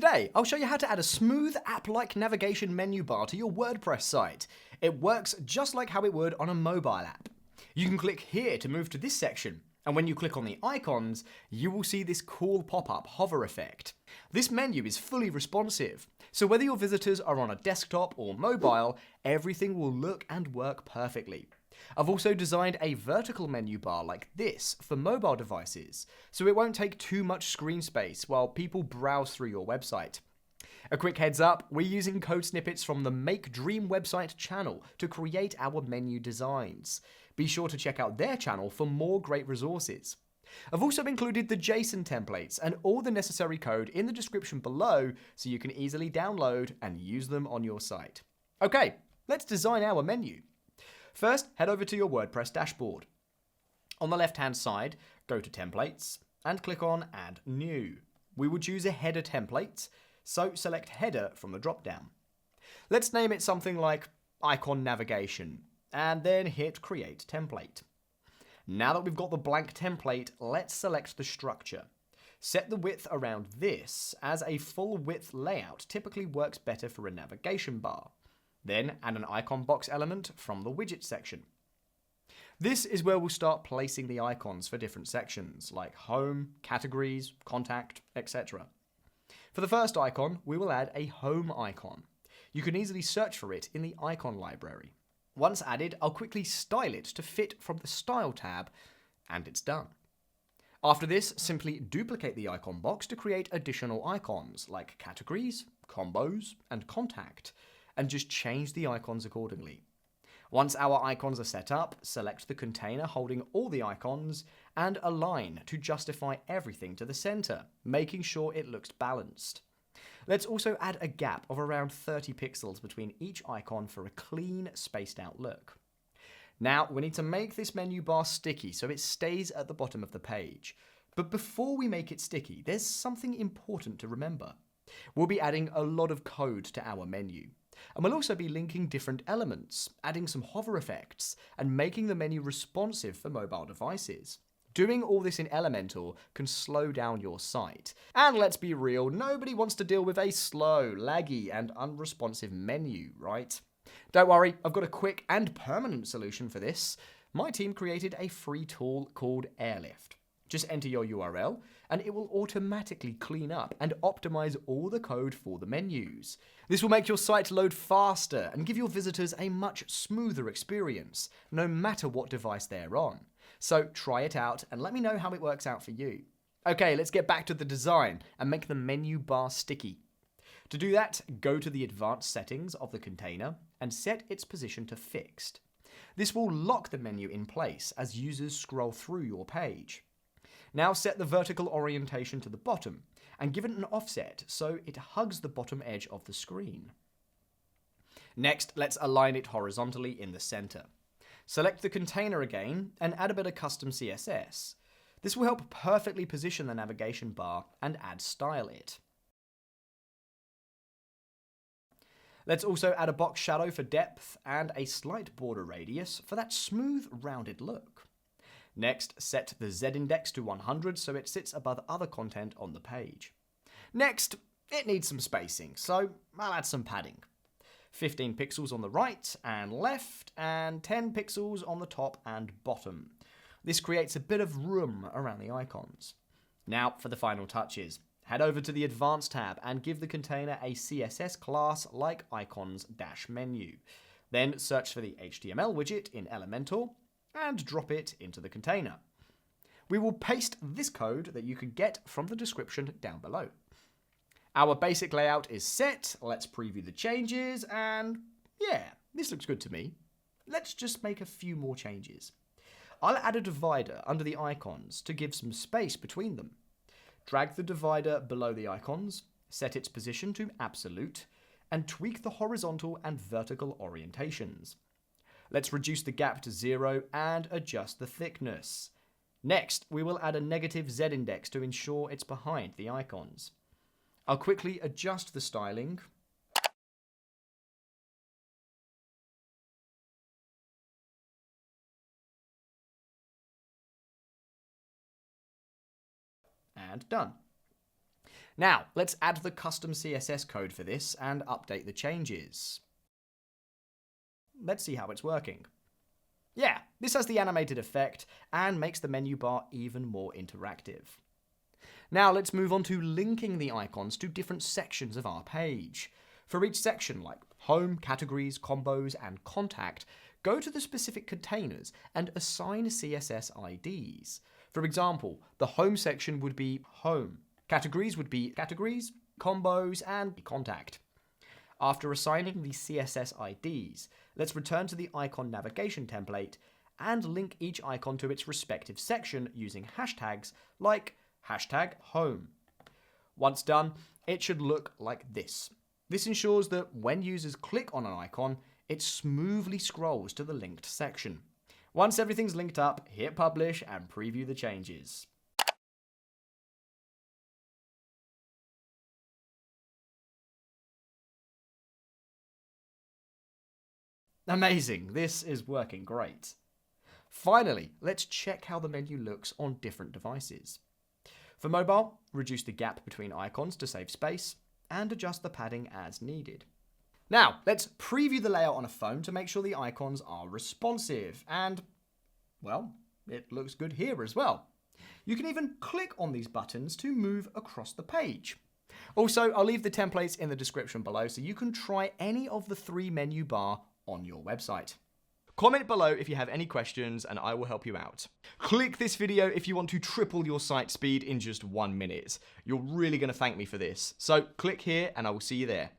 Today, I'll show you how to add a smooth app-like navigation menu bar to your WordPress site. It works just like how it would on a mobile app. You can click here to move to this section, and when you click on the icons, you will see this cool pop-up hover effect. This menu is fully responsive, so whether your visitors are on a desktop or mobile, everything will look and work perfectly. I've also designed a vertical menu bar like this for mobile devices, so it won't take too much screen space while people browse through your website. A quick heads up, we're using code snippets from the Make Dream website channel to create our menu designs. Be sure to check out their channel for more great resources. I've also included the JSON templates and all the necessary code in the description below so you can easily download and use them on your site. Okay, let's design our menu. First, head over to your WordPress dashboard. On the left-hand side, go to Templates and click on Add New. We will choose a header template, so select Header from the drop-down. Let's name it something like Icon Navigation, and then hit Create Template. Now that we've got the blank template, let's select the structure. Set the width around this, as a full width layout typically works better for a navigation bar. Then add an icon box element from the widget section. This is where we'll start placing the icons for different sections, like home, categories, contact, etc. For the first icon, we will add a home icon. You can easily search for it in the icon library. Once added, I'll quickly style it to fit from the Style tab, and it's done. After this, simply duplicate the icon box to create additional icons, like categories, combos, and contact, and just change the icons accordingly. Once our icons are set up, select the container holding all the icons and align to justify everything to the center, making sure it looks balanced. Let's also add a gap of around 30 pixels between each icon for a clean, spaced out look. Now, we need to make this menu bar sticky so it stays at the bottom of the page. But before we make it sticky, there's something important to remember. We'll be adding a lot of code to our menu. And we'll also be linking different elements, adding some hover effects, and making the menu responsive for mobile devices. Doing all this in Elementor can slow down your site. And let's be real, nobody wants to deal with a slow, laggy, and unresponsive menu, right? Don't worry, I've got a quick and permanent solution for this. My team created a free tool called Airlift. Just enter your URL, and it will automatically clean up and optimize all the code for the menus. This will make your site load faster and give your visitors a much smoother experience, no matter what device they're on. So try it out and let me know how it works out for you. Okay, let's get back to the design and make the menu bar sticky. To do that, go to the advanced settings of the container and set its position to fixed. This will lock the menu in place as users scroll through your page. Now set the vertical orientation to the bottom and give it an offset so it hugs the bottom edge of the screen. Next, let's align it horizontally in the center. Select the container again and add a bit of custom CSS. This will help perfectly position the navigation bar and add style it. Let's also add a box shadow for depth and a slight border radius for that smooth, rounded look. Next, set the z-index to 100 so it sits above other content on the page. Next, it needs some spacing, so I'll add some padding. 15 pixels on the right and left, and 10 pixels on the top and bottom. This creates a bit of room around the icons. Now for the final touches. Head over to the Advanced tab and give the container a CSS class like icons-menu. Then search for the HTML widget in Elementor and drop it into the container. We will paste this code that you can get from the description down below. Our basic layout is set, let's preview the changes, and yeah, this looks good to me. Let's just make a few more changes. I'll add a divider under the icons to give some space between them. Drag the divider below the icons, set its position to absolute, and tweak the horizontal and vertical orientations. Let's reduce the gap to 0 and adjust the thickness. Next, we will add a negative z-index to ensure it's behind the icons. I'll quickly adjust the styling. And done. Now, let's add the custom CSS code for this and update the changes. Let's see how it's working. Yeah, this has the animated effect and makes the menu bar even more interactive. Now let's move on to linking the icons to different sections of our page. For each section, like Home, Categories, Combos, and Contact, go to the specific containers and assign CSS IDs. For example, the Home section would be Home. Categories would be Categories, Combos, and Contact. After assigning the CSS IDs, let's return to the icon navigation template and link each icon to its respective section using hashtags like #home. Once done, it should look like this. This ensures that when users click on an icon, it smoothly scrolls to the linked section. Once everything's linked up, hit publish and preview the changes. Amazing, this is working great. Finally, let's check how the menu looks on different devices. For mobile, reduce the gap between icons to save space, and adjust the padding as needed. Now, let's preview the layout on a phone to make sure the icons are responsive, and, well, it looks good here as well. You can even click on these buttons to move across the page. Also, I'll leave the templates in the description below so you can try any of the 3 menu bar on your website. Comment below if you have any questions and I will help you out. Click this video if you want to triple your site speed in just 1 minute. You're really going to thank me for this. So click here and I will see you there.